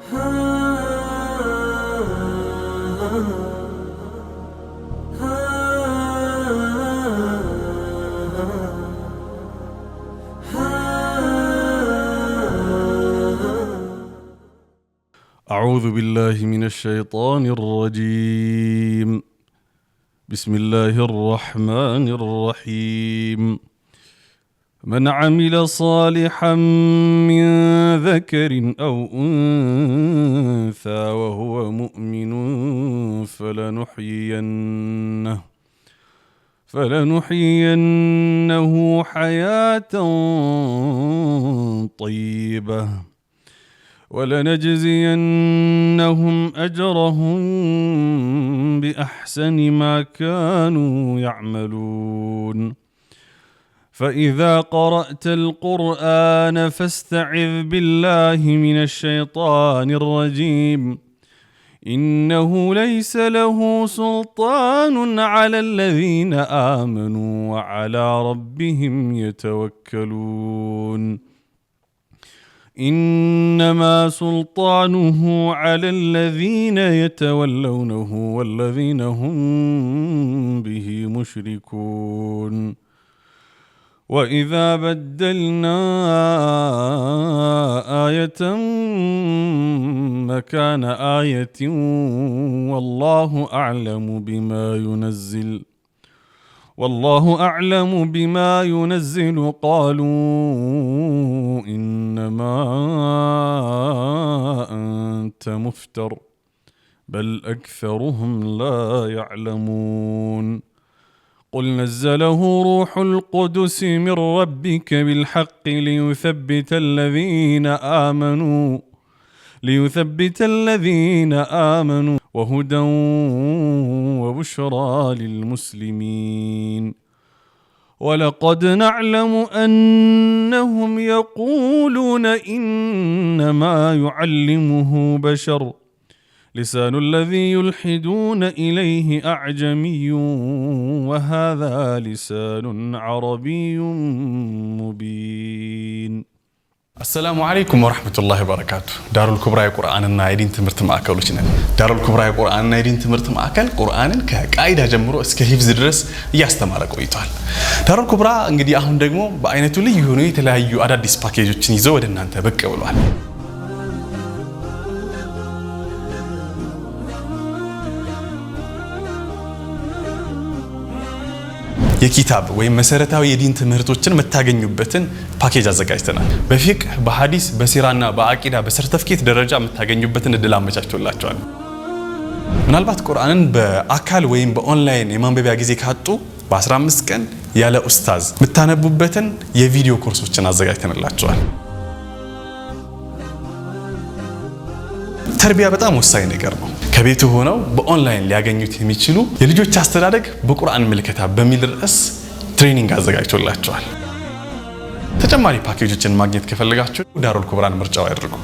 أعوذ بالله من الشيطان الرجيم. بسم الله الرحمن الرحيم. من عمل صالحا من ذكر أو أنثى وهو مؤمن فلنحيينه حياة طيبة ولنجزينهم أجرهم بأحسن ما كانوا يعملون. فإذا قرأت القرآن فاستعذ بالله من الشيطان الرجيم. إنه ليس له سلطان على الذين آمنوا وعلى ربهم يتوكلون. إنما سلطانه على الذين يتولونه والذين هم به مشركون. وإذا بدلنا آية مكان آية والله أعلم بما ينزل قالوا إنما أنت مفتر بل أكثرهم لا يعلمون. قل نزله روح القدس من ربك بالحق ليثبت الذين آمنوا وهدى وبشرى للمسلمين. ولقد نعلم أنهم يقولون إنما يعلمه بشر لسان الذي يلحدون إليه أعجمي وهذا لسان عربي مبين. السلام عليكم ورحمة الله وبركاته. دار الكبرى قرآن النايدين تمرت معاكلوشنا. دار الكبرى قرآن النايدين تمرت معاكل قرآن كقاعدة جمرو اسك حفظ درس ያስተማረ ቆይቷል። دار الكبرى እንግዲህ አሁን ደግሞ በአይነቱ ልዩ ሆኖ የተለያዩ አዳዲስ ፓኬጆችን ይዞ ወደ እናንተ ብቅ ብሏል። የኪታብ ወይ መሰረታዊ የዲን ትምህርቶችን መታገኙበትን ፓኬጅ አዘጋጅተናል። በፊቅህ በሐዲስ በሲራና በአቂዳ በሰርቲፊኬት ደረጃ መታገኙበትን እድል አመቻችቶላችኋል። ምናልባት ቁርአንን በአካል ወይም በኦንላይን የማንበቢያ ጊዜ ካጡ በ15 ቀን ያለ ኡስታዝ መታነቡበትን የቪዲዮ ኮርሶችን አዘጋጅተንላችኋል። ተርቢያ በጣም ወሳኝ ነገር ነው። ከቤቱ ሆነው በኦንላይን ሊያገኙት የሚችሉ የልጆች አስተዳደግ በቁርአን ምልከታ በሚል ርዕስ ትሬኒንግ አዘጋጅቶላችኋል። ተጨማሪ ፓኬጆችን ማግኘት ከፈለጋችሁ ዳሩል ኩብራን ምርጫው ያድርጉ።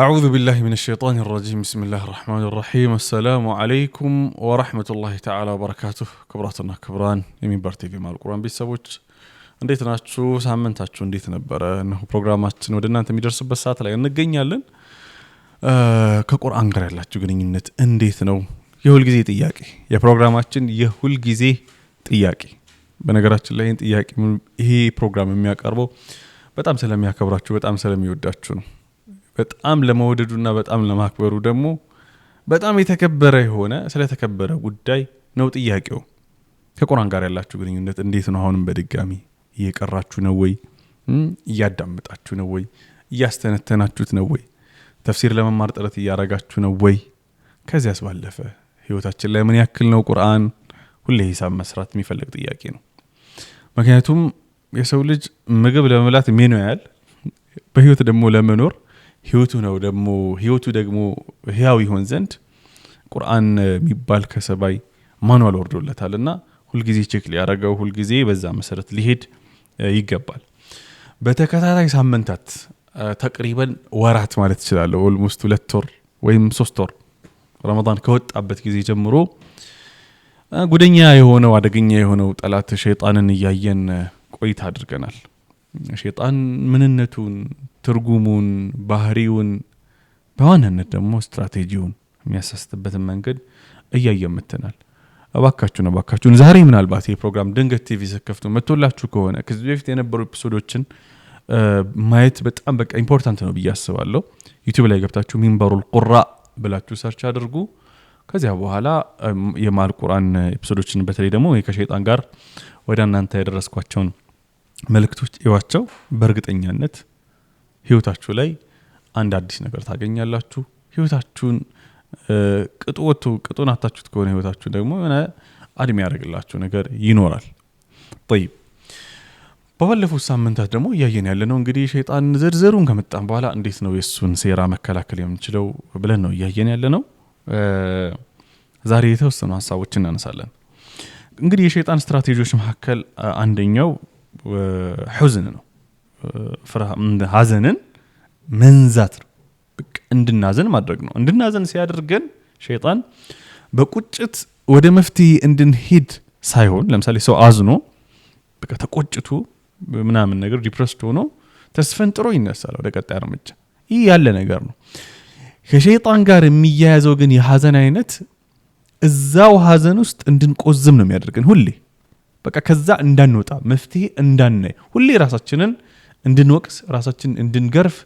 أعوذ بالله من الشيطان الرجيم. بسم الله الرحمن الرحيم. السلام عليكم ورحمة الله تعالى وبركاته. كبراتنا كبران يمين بارتيفي مع القرآن بيسابوش انديت ناتشو سامنتاتشو انديت نبرا انه بروغراماتشن ودنا انت የሚደርስበት ሰዓት ላይ እንገኛለን። ከቁርአን ጋር ያላችሁ ግንኙነት እንዴት ነው? የሁል ጊዜ ጥያቄ የፕሮግራማችን የሁል ጊዜ ጥያቄ። በነገራችን ላይ ጥያቄ ይሄ ፕሮግራም የሚያቀርበው በጣም ስለሚያከብራችሁ በጣም ስለሚወዳችሁ ነው። በጣም ለመወደዱና በጣም ለማክበሩ ደግሞ በጣም የተከበረ የሆነ ስለተከበረ ጉዳይ ነው ጥያቄው። ከቁርአን ጋር ያላችሁ ግንኙነት እንዴት ነው? አሁንም በድጋሚ እየቀራችሁ ነው ወይ? እያዳመጣችሁ ነው ወይ? እያስተነተናችሁት ነው ወይ? ተፍሲር ለመማር ጥረት እያረጋችሁ ነው ወይ? ከዚያስ ባለፈ ህይወታችን ላይ ምን ያክል ነው ቁርአን ሁሌ ሂሳብ መስራት የሚፈልግ ጥያቄ ነው። ምክንያቱም የሰው ልጅ ምግብ ለመብላት ምን ያህል በህይወት ደግሞ ለመኖር ህይወቱ ደግሞ ህያው ይሆን ዘንድ ቁርአን የሚባል ከሰማይ ማኑዋል ወርዶለታልና ሁሉ ጊዜ ቼክ ሊያረጋው ሁሉ ጊዜ በዛ መሰረት ሊሄድ ይገባል። በተከታታይ ሳምንታት ተቅሪበን ወራት ማለት ይችላል ኦልሞስት 2 ወር ወይም 3 ወር ረመዳን ከወጣበት ጊዜ ጀምሮ ጉደኛ የሆነው አደገኛ የሆነው ጠላት ሸይጣንን እያየን ቆይታ አድርገናል። ሸይጣን ምንነቱን ትርጉሙን ባህሪውን በዋናነት ደግሞ ስትራቴጂውን የሚያሳስተበትን መንገድ እያየመተናል። አባካችሁን ዛሬ ምናልባት ይሄ ፕሮግራም ድንገት ቲቪ ሰከፍቱ መጥቶላችሁ ከሆነ ከዚህ በፊት የነበሩ ኤፒሶዶችን ማየት በጣም በቃ ኢምፖርታንት ነው ብዬ አስባለሁ። ዩቲዩብ ላይ ገብታችሁ ሚንበሩል ቁራ ብላችሁ ሰርች አድርጉ። ከዚያ በኋላ የማል ቁርአን ኤፒሶዶችን በተለይ ደግሞ ከሸይጣን ጋር ወደ እናንተ ያደረስኳቸውን መልእክቶች ይዋቸው። በእርግጠኛነት ህይወታችሁ ላይ አንድ አዲስ ነገር ታገኛላችሁ። ህይወታችሁን ቅጡን አታችሁት ከሆነ ህይወታችሁ ደግሞ የሆነ አድሜ ያደርግላችሁ ነገር ይኖራል። طيب ባለፉት ሳምንታት ደግሞ ያየን ያለነው እንግዲህ ሸይጣን ዝርዝሩን ከመጣን በኋላ እንዴት ነው የሱን ሴራ መከላከል የምንችለው ብለን ነው ያየን ያለነው። ዛሬ የተወሰኑ ሐሳቦችን እናነሳለን። እንግዲህ የሸይጣን ስትራቴጂዎች መካከል አንደኛው ሁዝን ነው። ሐዘንን መንዛት ነው። በቃ እንድናዘን ማድረግ ነው። እንድናዘን ሲያደርገን ሸይጣን በቁጭት ወደ መፍትሄ እንድንሄድ ሳይሆን ለምሳሌ ሰው አዝኖ በቃ ተቆጭቶ ምናምን ነገር ዲፕረስድ ሆኖ ተስፈንጥሮ ይነሳል ወደ ቀጣይ እርምጃ። ይህ ያለ ነገር ነው። ከሸይጣን ጋር የሚያያዘው ግን የሐዘን አይነት እዛው ሐዘን ውስጥ እንድንቆዝም ነው የሚያደርገን። ሁሌ በቃ ከዛ እንዳንወጣ መፍትሄ እንዳናይ ሁሌ ራሳችንን እንድንወቅስ ራሳችንን እንድንገርፍ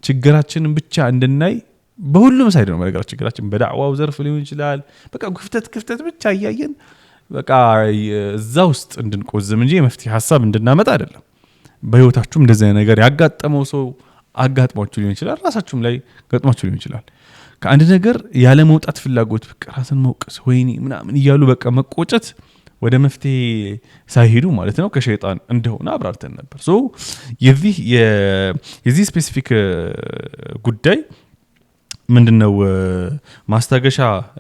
ችግራችንን ብቻ እንድናይ በሁሉም ሳይድ ነው ማለት ችግራችን በዳዕዋው ዘርፍ ሊሆን ይችላል። በቃ ክፍተት ብቻ እያየን በቃ እዛ ውስጥ እንድንቆዝም እንጂ የመፍትሄ ሐሳብ እንድናመጣ አይደለም። በህይወታችሁም እንደዚህ አይነት ነገር ያጋጠመው ሰው አጋጥሟችሁ ሊሆን ይችላል። ራሳችሁም ላይ ገጥሟችሁ ሊሆን ይችላል። ከአንድ ነገር ያለ መውጣት ፍላጎት በቃ ራስን መውቀስ ወይኔ ምናምን እያሉ በቃ መቆጨት ወደ መፍትሄ ሳይሄዱ ማለት ነው ከሸይጣን እንደሆነ አብራርተን ነበር። ሶ የዚህ ስፔሲፊክ ጉዳይ ምንድነው ማስታገሻ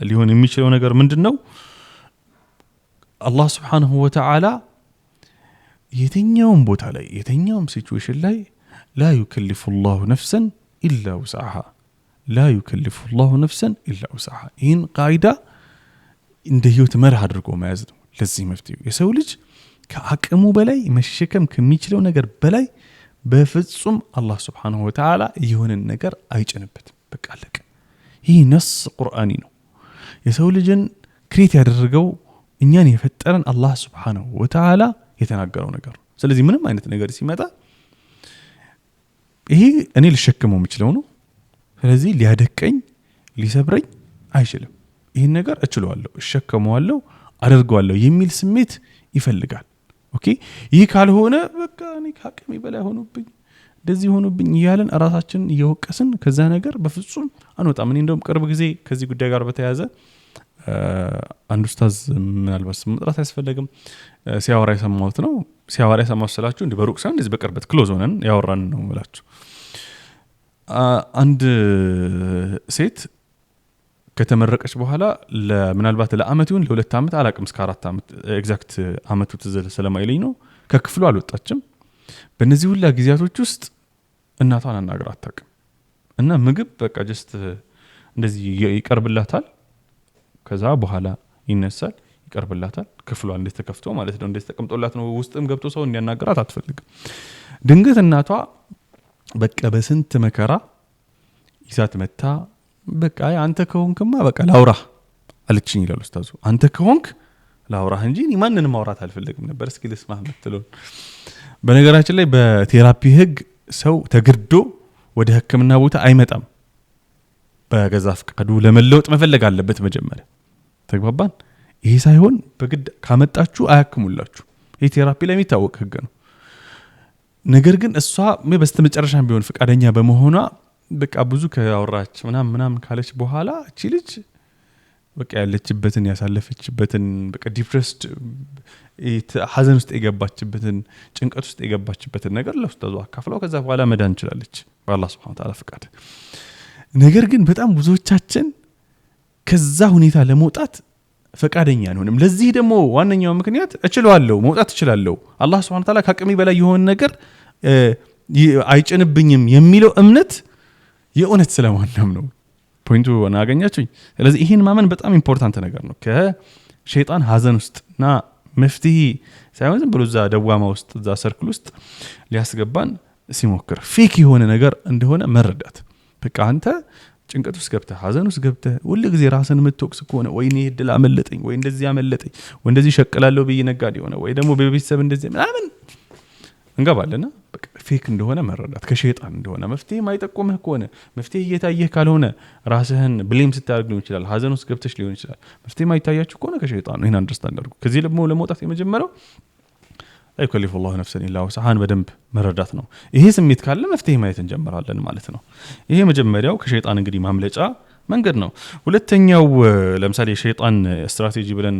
ሊሆን የሚችለው ነገር ምንድነው? አላህ Subhanahu Wa Ta'ala የትኛውም ቦታ ላይ የትኛውም ሲቹዌሽን ላይ لا يكلف الله نفسا إلا وسعها لا يكلف الله نفسا إلا وسعها ይህን ቃይዳ እንደ ህይወት መርህ አድርጎ መያዝ ነው። ለዚህ መፍትሄው የሰው ልጅ ከአቅሙ በላይ መሸከም ከሚችለው ነገር በላይ በፍጹም አላህ Subhanahu Wa Ta'ala የሆነን ነገር አይጭንበትም። በቃ አለቀ። ይህ ነስ ቁርአኒ ነው። የሰው ልጅን ክሬት ያደረገው እኛን የፈጠረን አላህ Subhanahu Wa Ta'ala የተናገረው ነገር። ስለዚህ ምንም አይነት ነገር ሲመጣ ይሄ እኔ ልሸከመው የምችለው ነው። ስለዚህ ሊያደቀኝ ሊሰብረኝ አይችልም። ይሄን ነገር እችለዋለሁ፣ እሸከመዋለሁ፣ አደርገዋለሁ የሚል ስሜት ይፈልጋል። ኦኬ ይህ ካልሆነ በቃ እኔ ከአቅሜ በላይ ሆኖብኝ እንደዚህ ሆኖብኝ ይያለን ራሳችንን እየወቀስን ከዛ ነገር በፍጹም አንወጣም። እኔ እንደውም ቅርብ ጊዜ ከዚህ ጉዳይ ጋር በተያያዘ አንድ ኡስታዝ ምናልባት መጥራት አያስፈልግም ሲያወራ የሰማሁት ነው። ሲያወራ የሰማሁት ስላችሁ እንደ በሩቅ ሳይሆን እንደዚህ በቅርበት ክሎዝ ሆነን ያወራን ነው ማለት። አንድ ሴት ከተመረቀች በኋላ ምናልባት ለአመት ይሁን ለሁለት አመት አላቅም እስከ 4 አመት ኤግዛክት አመቱ ትዝል ስለማይለኝ ነው ከክፍሉ አልወጣችም። በእነዚህ ሁሉ ጊዜያቶች ውስጥ እናቷን አናግራ አታውቅም። እና ምግብ በቃ ጀስት እንደዚህ ይቀርብላታል። ከዛ በኋላ ይነሳል ይቀርብላታል። ክፍሏ እንዴት ተከፍቶ ማለት ነው እንዴት ተቀምጦላት ነው ውስጥም ገብቶ ሰው እንዲያናገራት አትፈልግም። ድንገት እናቷ በቃ በስንት መከራ ይዛት መታ በቃ አንተ ከሆንክማ በቃ ላውራ አለችኝ ይላል ኡስታዙ። አንተ ከሆንክ ላውራ እንጂ ማንንም ማውራት አልፈልግም ነበር እስኪ ልስማህ መጥተለው። በነገራችን ላይ በቴራፒ ህግ ሰው ተግርዶ ወደ ህክምና ቦታ አይመጣም። በገዛ ፍቃዱ ለመለወጥ መፈለግ አለበት መጀመሪያ። ተግባባን? ይሄ ሳይሆን በግድ ካመጣችሁ አያክሙላችሁ። ይሄ ቴራፒ ላይ የሚታወቅ ህግ ነው። ነገር ግን እሷ በስተመጨረሻም ቢሆን ፍቃደኛ በመሆኗ በቃ ብዙ ከአወራች ምናምን ካለች በኋላ እቺ ልጅ በቃ ያለችበትን ያሳለፈችበትን በቃ ዲፕረስድ ሐዘን ውስጥ የገባችበትን ጭንቀት ውስጥ የገባችበትን ነገር ለኡስታዙ አካፍለው ከዛ በኋላ መዳን እንችላለች በአላህ Subhanahu Wa Ta'ala ፍቃድ። ነገር ግን በጣም ብዙዎቻችን ከዛ ሁኔታ ለመውጣት ፈቃደኛ አንሆንም። ለዚህ ደግሞ ዋነኛው ምክንያት እችላለሁ መውጣት እችላለሁ አላህ Subhanahu Wa Ta'ala ከአቅሜ በላይ የሆነ ነገር አይጭንብኝም የሚለው እምነት የእውነት ስለማንም ነው ፖይንቱ እናገኛችሁኝ ስለዚህ ይሄን ማመን በጣም ኢምፖርታንት ነገር ነው ከሸይጣን ሐዘን ውስጥና መፍትሄ ሳይሆን ዝም ብሎ እዛ ደዋማ ውስጥ እዛ ሰርክል ውስጥ ሊያስገባን ሲሞክር ፌክ የሆነ ነገር እንደሆነ መረዳት በቃ አንተ ጭንቀት ውስጥ ገብተህ ሐዘን ውስጥ ገብተህ ሁሉ ጊዜ ራስን የምትወቅስ ከሆነ ወይኔ እድል አመለጠኝ ወይ እንደዚህ አመለጠኝ ወይ እንደዚህ ሸቀላለሁ በየነጋዴ ሆነ ወይ ደግሞ በቤተሰብ እንደዚህ ምናምን እንገባለና በቃ ፌክ እንደሆነ መረዳት ከሸይጣን እንደሆነ መፍትሄ ማይጠቆምህ ከሆነ መፍትሄ እየታየህ ካልሆነ ራስህን ብሌም ስታደርግ ሊሆን ይችላል ሐዘን ውስጥ ገብተሽ ሊሆን ይችላል መፍትሄ ማይታያችሁ ከሆነ ከሸይጣን ነው ይሄን አንደርስታንድ አድርጉ ከዚህ ደግሞ ለመውጣት የመጀመሪያው አይከሊፉ الله نفسا الا وسعها በደንብ መረዳት ነው ይሄ ስሜት ካለ መፍትሄ ማየት እንጀምራለን ማለት ነው ይሄ መጀመሪያው ከሸይጣን እንግዲህ ማምለጫ መንገድ ነው ሁለተኛው ለምሳሌ የሸይጣን ስትራቴጂ ብለን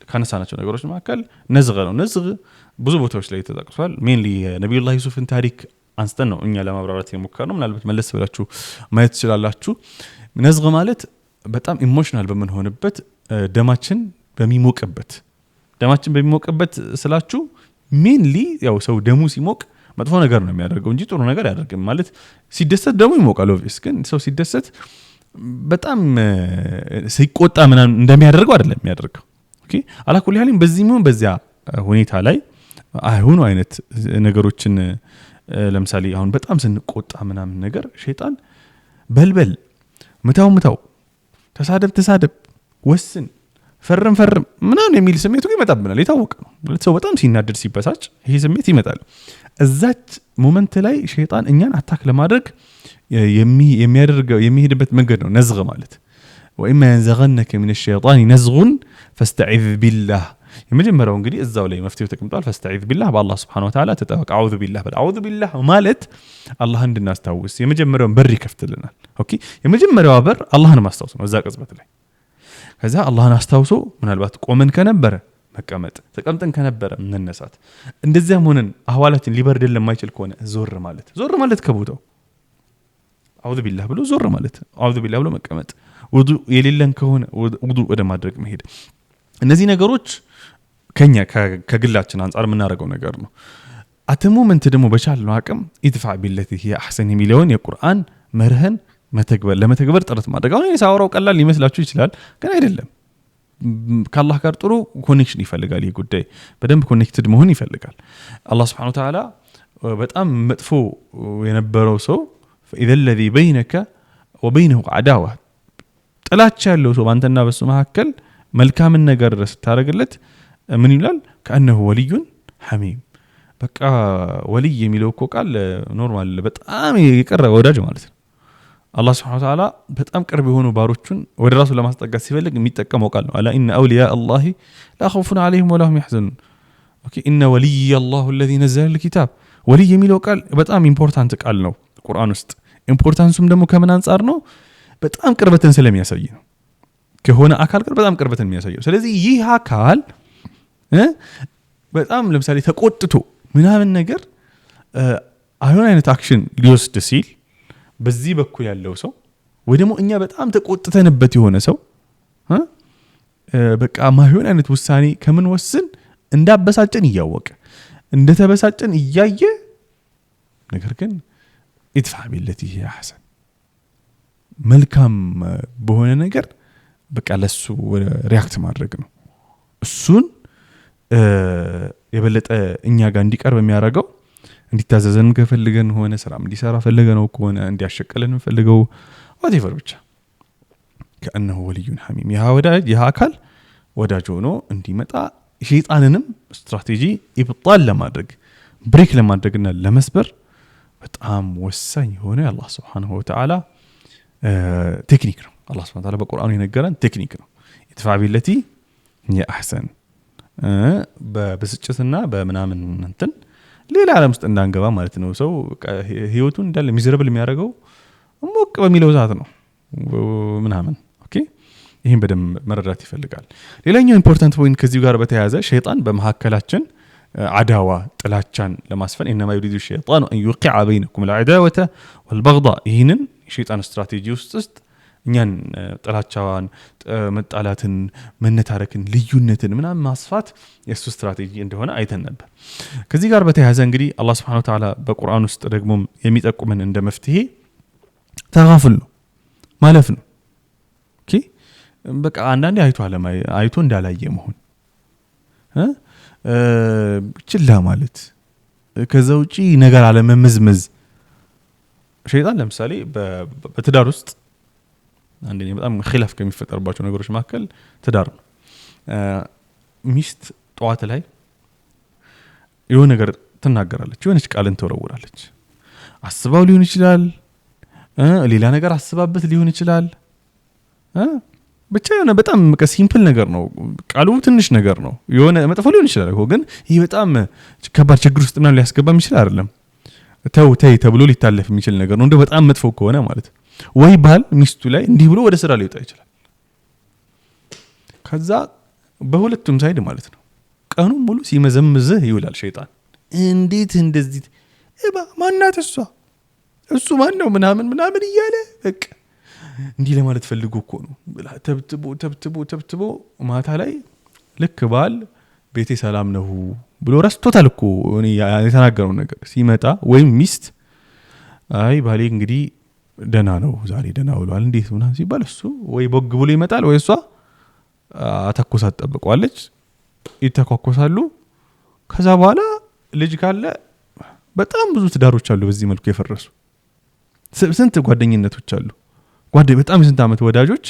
ካነሳናቸው ነገሮች መካከል ነዝግ ነው ነዝግ ብዙ ቦታዎች ላይ ተጠቅሷል ሜንሊ ነብዩላህ ዩሱፍን ታሪክ አንስተን ነው እኛ ለማብራራት የሞከርነው ምናልባት መለስ ብላችሁ ማየት ትችላላችሁ ነዝግ ማለት በጣም ኢሞሽናል በመሆንበት ደማችን በሚሞቅበት ስላችሁ ሜንሊ ያው ሰው ደሙ ሲሞቅ መጥፎ ነገር ነው የሚያደርገው እንጂ ጥሩ ነገር ያደርግም ማለት ሲደሰት ደሙ ይሞቃል ኦብቪየስ ግን ሰው ሲደሰት በጣም ሲቆጣ ምናምን እንደሚያደርገው አይደለም የሚያደርገው ኦኬ አላኩል ያህልም በዚህም በዚያ ሁኔታ ላይ አይሆኑ አይነት ነገሮችን ለምሳሌ አሁን በጣም ስንቆጣ ምናምን ነገር ሸይጣን በልበል ምታው ተሳደብ ወስን ፈርም ምናምን የሚል ስሜቱ ይመጣብናል የታወቀ ነው ማለት ሰው በጣም ሲናደድ ሲበሳጭ ይሄ ስሜት ይመጣል እዛች ሞመንት ላይ ሸይጣን እኛን አታክ ለማድረግ የሚሄድበት መንገድ ነው ነዝግ ማለት وإما ينزغنك من الشيطان نزغ فاستعذ بالله የመጀመሪያው እንግዲህ እዛው ላይ መፍትሄው ተቀምጧል فاستعذ بالله በአላህ Subhanahu Wa Ta'ala ተጠበቅ አዑዙ ቢላህ ማለት አላህን እንድናስታውስ የመጀመሪያውን በር ይከፍትልናል ኦኬ የመጀመሪያው በር አላህን ማስታወስ ነው እዛ ቅጽበት ላይ ከዛ አላህን አስታውሶ ምናልባት ቆመን ከነበረ መቀመጥ ተቀምጠን ከነበረ መነሳት እንደዚያም ሆነን አህዋላችን ሊበርድልን የማይችል ከሆነ ዞር ማለት ከቦታው አዑዙ ቢላህ ብሎ ዞር ማለት አዑዙ ቢላህ ብሎ መቀመጥ ውዱ የሌለን ከሆነ ውዱ ወደ ማድረግ መሄድ እነዚህ ነገሮች ከኛ ከግላችን አንፃር የምናደርገው ነገር ነው አተሞመንት ደግሞ በቻልነው አቅም ኢድፋዕ ቢለቲ هي احسن የሚለውን የቁርአን መርህን ለመተግበር ጥረት ማድረግ አሁን የሳወራው ቀላል ሊመስላችሁ ይችላል ግን አይደለም ከአላህ ጋር ጥሩ ኮኔክሽን ይፈልጋል ይሄ ጉዳይ በደንብ ኮኔክትድ መሆን ይፈልጋል አላህ Subhanahu Wa Ta'ala በጣም መጥፎ የነበረው ሰው فاذا الذي بينك وبينه عداوه ጥላቻ ያለው ሰው አንተና በሱ መካከል መልካምን ነገር ስታረግለት ምን ይላል كانه ولي حميم በቃ ወልይ የሚለው እኮ ቃል ኖርማል በጣም የቀረበ ወዳጅ ማለት ነው አላህ Subhanahu Wa Ta'ala በጣም ቅርብ የሆኑ ባሮቹን ወደ ራሱ ለማስጠጋት ሲፈልግ የሚጠቀመው ቃል ነው አላ ኢነ አውሊያ አላህ لا خوف عليهم ولا هم يحزنون ኦኬ ኢነ ወልይ አላህ الذي نزل الكتاب ወልይ የሚለው ቃል በጣም ኢምፖርታንት ቃል ነው ቁርአን ውስጥ ኢምፖርታንሱም ደግሞ ከምን አንፃር ነው በጣም ቅርበትን ስለሚያሳይ ነው ከሆነ አካል ጋር በጣም ቅርበትን የሚያሳየው ስለዚህ ይህ አካል በጣም ለምሳሌ ተቆጥቶ ምናምን ነገር አይሆን አይነት አክሽን ሊወስድ ሲል በዚህ በኩል ያለው ሰው ወይ ደግሞ እኛ በጣም ተቆጥተንበት የሆነ ሰው በቃ ማይሆን አይነት ውሳኔ ከምን ወስን እንዳበሳጨን እያወቀ እንደተበሳጨን እያየ ነገር ግን ኢድፋዕ ቢለቲ هي احسن መልካም በሆነ ነገር በቃ ለሱ ሪአክት ማድረግ ነው እሱን የበለጠ እኛ ጋር እንዲቀርብ የሚያደርገው እንዲታዘዘን ከፈልገን ሆነ ስራም እንዲሰራ ፈልገነው ከሆነ እንዲያሸቀለን ፈልገው whatever ብቻ كأنه ولي حميم ያ አካል ወዳጅ ሆኖ እንዲመጣ ሸይጣንንም ስትራቴጂ ኢብጣል ለማድረግ ብሬክ ለማድረግና ለመስበር በጣም ወሳኝ ሆነ አላህ Subhanahu Wa Ta'ala ቴክኒክ ነው አላህ Subhanahu Wa Ta'ala በቁርአኑ የነገረን ቴክኒክ ነው ኢድፋዕ ቢለቲ هي احسن በብስጭትና በመናምን እንትን ሌላ ዓለም ውስጥ እንዳንገባ ማለት ነው ሰው ህይወቱን እንዳለ ሚዘረብል የሚያደርገው ሞቅ በሚለው ዛት ነው ምናምን ኦኬ ይሄን በደም መረዳት ይፈልጋል ሌላኛው ኢምፖርታንት ፖይንት ከዚህ ጋር በተያያዘ ሸይጣን በመሐከላችን አዳዋ ጥላቻን ለማስፈን انما يريد الشيطان ان يوقع بينكم العداوه والبغضاء ይህንን ሸይጣን ስትራቴጂ ውስጥ እኛን ጥላቻዋን መጣላትን መነታረክን ልዩነትን ምናምን ማስፋት የሱ ስትራቴጂ እንደሆነ አይተን ነበር። ከዚህ ጋር በተያያዘ እንግዲህ አላህ Subhanahu Wa Ta'ala በቁርአን ውስጥ ደግሞ የሚጠቁመን እንደ መፍትሄ ተጋፉል ነው ማለፍ ነው። ኦኬ በቃ አንዳንዴ አይቶ እንዳላየ መሆን ችላ ማለት ከዛ ውጪ ነገር አለመመዝመዝ። ሸይጣን ለምሳሌ በትዳር ውስጥ አንደኛ በጣም ኺላፍ ከሚፈጠርባቸው ነገሮች መካከል ትዳር ነው። ሚስት ጧት ላይ የሆነ ነገር ትናገራለች፣ የሆነች ቃልን ትወረውራለች። አስባው ሊሆን ይችላል፣ ሌላ ነገር አስባበት ሊሆን ይችላል። ብቻ የሆነ በጣም ሲምፕል ነገር ነው፣ ቃሉ ትንሽ ነገር ነው፣ የሆነ መጥፎ ሊሆን ይችላል እኮ ግን ይሄ በጣም ከባድ ችግር ውስጥ ምናምን ሊያስገባም ይችላል አይደለም። ተይ ተብሎ ሊታለፍ የሚችል ነገር ነው፣ እንደው በጣም መጥፎ ከሆነ ማለት ነው። ወይ ባል ሚስቱ ላይ እንዲህ ብሎ ወደ ስራ ሊወጣ ይችላል። ከዛ በሁለቱም ሳይድ ማለት ነው ቀኑን ሙሉ ሲመዘምዝህ ይውላል ሸይጣን። እንዴት እንደዚህ ማናት እሱ ማን ነው ምናምን እያለ በቃ እንዲህ ለማለት ፈልጎ እኮ ነው ተብትቦ ማታ ላይ ልክ ባል ቤቴ ሰላም ነው ብሎ ረስቶታል እኮ እኔ የተናገረው ነገር ሲመጣ፣ ወይም ሚስት አይ ባሌ እንግዲህ ደና ነው ዛሬ ደና ብሏል እንዴት ምናምን ሲባል እሱ ወይ ቦግ ብሎ ይመጣል፣ ወይ እሷ አተኩሳ ተጠብቀዋለች፣ ይተኳኮሳሉ። ከዛ በኋላ ልጅ ካለ በጣም ብዙ ትዳሮች አሉ በዚህ መልኩ የፈረሱ። ስንት ጓደኝነቶች አሉ፣ በጣም የስንት ዓመት ወዳጆች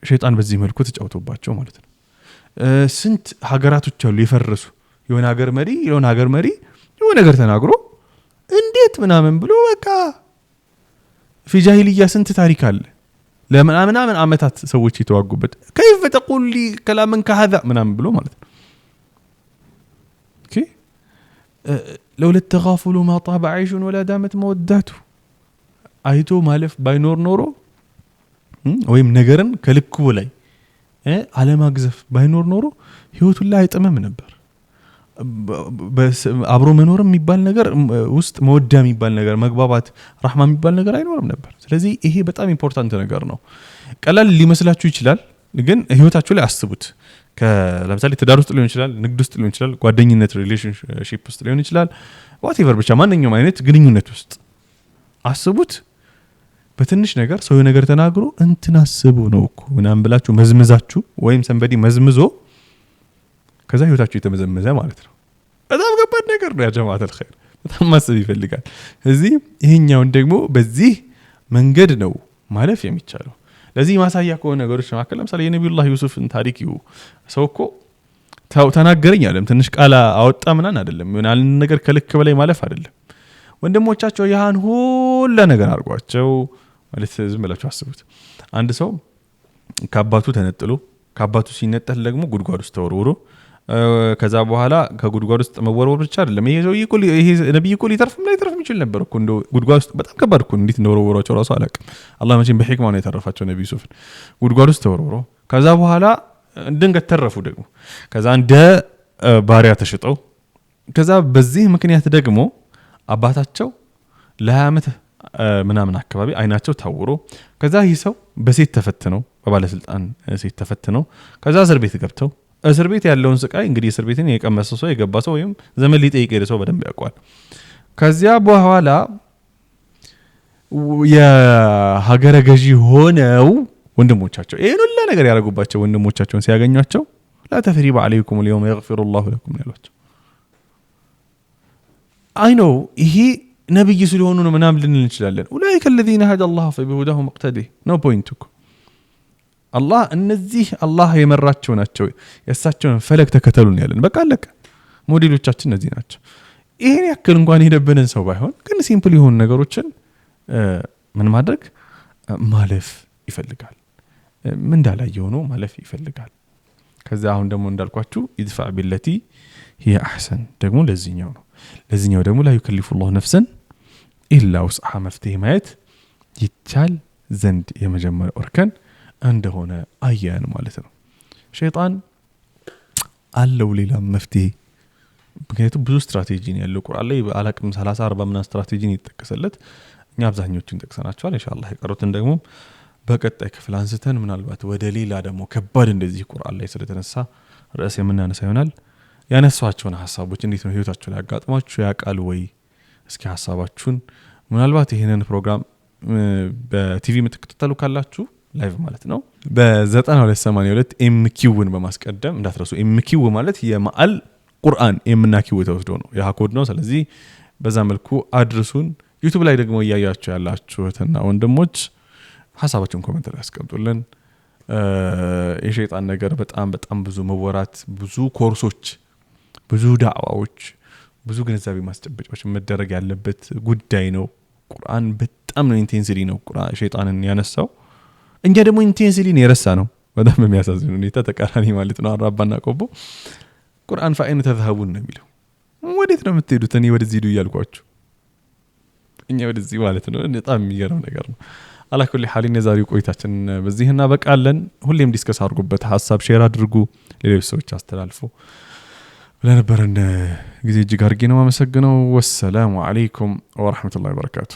ሸይጣን በዚህ መልኩ ተጫውቶባቸው ማለት ነው። ስንት ሀገራቶች አሉ የፈረሱ። የሆነ ሀገር መሪ የሆነ ነገር ተናግሮ እንዴት ምናምን ብሎ በቃ ፊጃሂልያ ስንት ታሪክ አለ። ለምናምን አመታት ሰዎች የተዋጉበት كيف تقول لي كلاما كهذا ምናምን ብሎ ማለት ነው። ኦኬ لولا التغافل ما طاب عيش ولا دامت موداته። አይቶ ማለፍ ባይኖር ኖሮ ወይም ነገርን ከልኩ ላይ አለማግዘፍ ባይኖር ኖሮ ህይወቱን ላይ አይጥመም ነበር። አብሮ መኖርም የሚባል ነገር ውስጥ መወዳ የሚባል ነገር፣ መግባባት፣ ረህማ የሚባል ነገር አይኖርም ነበር። ስለዚህ ይሄ በጣም ኢምፖርታንት ነገር ነው። ቀላል ሊመስላችሁ ይችላል፣ ግን ህይወታችሁ ላይ አስቡት። ለምሳሌ ትዳር ውስጥ ሊሆን ይችላል፣ ንግድ ውስጥ ሊሆን ይችላል፣ ጓደኝነት ሪሌሽንሺፕ ውስጥ ሊሆን ይችላል፣ ዋትኤቨር ብቻ ማንኛውም አይነት ግንኙነት ውስጥ አስቡት። በትንሽ ነገር ሰው ነገር ተናግሮ እንትን አስቡ ነው እኮ ምናምን ብላችሁ መዝመዛችሁ ወይም ሰንበዲ መዝምዞ ከዛ ህይወታችሁ የተመዘመዘ ማለት ነው። በጣም ከባድ ነገር ነው ያ ጀማዓት الخير። በጣም ማሰብ ይፈልጋል። እዚህ ይሄኛውን ደግሞ በዚህ መንገድ ነው ማለፍ የሚቻለው። ለዚህ ማሳያ ከሆነ ነገሮች መካከል ለምሳሌ የነብዩላህ ዩሱፍን ታሪክ ሰው እኮ ተናገረኝ አይደለም፣ ትንሽ ቃል አወጣ ምናን አይደለም፣ ይሆናል ነገር ከልክ በላይ ማለፍ አይደለም። ወንድሞቻቸው ያን ሁሉ ነገር አርጓቸው ማለት ዝም ብላችሁ አስቡት። አንድ ሰው ከአባቱ ተነጥሎ ከአባቱ ሲነጠል ደግሞ ጉድጓድ ውስጥ ተወርውሮ ከዛ በኋላ ከጉድጓድ ውስጥ መወርወር ብቻ አይደለም፣ ይሄ ነብይ እኮ ሊተርፍም ላይተርፍም ይችላል ነበር እኮ። እንደው ጉድጓድ ውስጥ በጣም ከባድ እኮ እንዴት እንደወረወራቸው ራሱ አላውቅም። አላህ መቼም በህክማው ነው የተረፋቸው ነብዩ ዩሱፍን። ጉድጓድ ውስጥ ተወርውሮ ከዛ በኋላ ድንገት ተረፉ ደግሞ። ከዛ እንደ ባሪያ ተሽጠው ከዛ በዚህ ምክንያት ደግሞ አባታቸው ለ20 ዓመት ምናምን አካባቢ አይናቸው ታውሮ ከዛ ይህ ሰው በሴት ተፈትነው በባለስልጣን ሴት ተፈትነው ከዛ እስር ቤት ገብተው እስር ቤት ያለውን ስቃይ እንግዲህ እስር ቤትን የቀመሰ ሰው የገባ ሰው ወይም ዘመን ሊጠይቅ የሄደ ሰው በደንብ ያውቃል። ከዚያ በኋላ የሀገረ ገዢ ሆነው ወንድሞቻቸው ይሄን ሁሉ ነገር ያደረጉባቸው ወንድሞቻቸውን ሲያገኟቸው لا تثريب عليكم اليوم يغفر الله لكم ያሏቸው። አይ ኖ ይሄ ነብይ ስለሆኑ ነው ምናምን ልንል እንችላለን። ኡላኢከ الذين هدى الله فبهداهم اقتدي ነው ፖይንቱ። አላህ እነዚህ አላህ የመራቸው ናቸው፣ የእሳቸውን ፈለግ ተከተሉን ያለን በቃ አለቀ። ሞዴሎቻችን እነዚህ ናቸው። ይሄን ያክል እንኳን የደበነን ሰው ባይሆን ግን ሲምፕል የሆኑ ነገሮችን ምን ማድረግ ማለፍ ይፈልጋል። ምን እንዳላየው ነው ማለፍ ይፈልጋል። ከዛ አሁን ደግሞ እንዳልኳችሁ ይድፋዕ ቢለቲ هي احسن ደግሞ ለዚህኛው ደግሞ لا يكلف الله نفسا الا وسعها መፍትሄ ማየት ይቻል ዘንድ የመጀመሪያው እርከን እንደሆነ አያን ማለት ነው። ሸይጣን አለው ሌላ መፍትሄ፣ ምክንያቱም ብዙ ስትራቴጂ ነው ያለው ቁርአን ላይ አላቅም 30 40 ምናምን ስትራቴጂ ነው የተጠቀሰለት። እኛ አብዛኞቹን ጠቅሰናቸዋል። ኢንሻአላህ የቀሩትን ደግሞ በቀጣይ ክፍል አንስተን ምናልባት ወደ ሌላ ደግሞ ከባድ እንደዚህ ቁርአን ላይ ስለተነሳ ርዕስ የምናነሳ ይሆናል። ያነሳቸውን ሐሳቦች እንዴት ነው ህይወታችሁ ላይ ያጋጥማችሁ ያቃል ወይ? እስኪ ሐሳባችሁን ምናልባት ይሄንን ፕሮግራም በቲቪ የምትከታተሉ ካላችሁ ላይቭ ማለት ነው በ9282 ኤምኪውን በማስቀደም እንዳትረሱ። ኤምኪው ማለት የማአል ቁርአን የምናኪው ተወስዶ ነው የሃኮድ ነው። ስለዚህ በዛ መልኩ አድርሱን። ዩቲዩብ ላይ ደግሞ እያያችሁ ያላችሁትና ወንድሞች ሐሳባችሁን ኮሜንት ላይ አስቀምጡልን። የሸይጣን ነገር በጣም ብዙ መወራት፣ ብዙ ኮርሶች፣ ብዙ ዳዕዋዎች፣ ብዙ ግንዛቤ ማስጨበጫዎች መደረግ ያለበት ጉዳይ ነው። ቁርአን በጣም ነው ኢንቴንሲሊ ነው ቁርአን ሸይጣንን ያነሳው። እኛ ደግሞ ኢንቴንሲሊ ነው የረሳ ነው። በጣም የሚያሳዝን ሁኔታ ተቃራኒ ማለት ነው። አራባና ቆቦ ቁርአን ፋይን ተذهبون ነው የሚለው። ወዴት ነው የምትሄዱት? እኔ ወደዚህ ሄዱ እያልኳችሁ እኛ ወደዚህ ማለት ነው። በጣም የሚገርም ነገር ነው። አላኩል ሐሊን የዛሬው ቆይታችን በዚህና በቃለን። ሁሌም ዲስከስ አድርጉበት፣ ሐሳብ ሼር አድርጉ፣ ሌሎች ሰዎች አስተላልፉ። ለነበረን ጊዜ እጅግ አድርጌ ነው የማመሰግነው። ወሰላሙ አለይኩም ወራህመቱላሂ ወበረካቱ።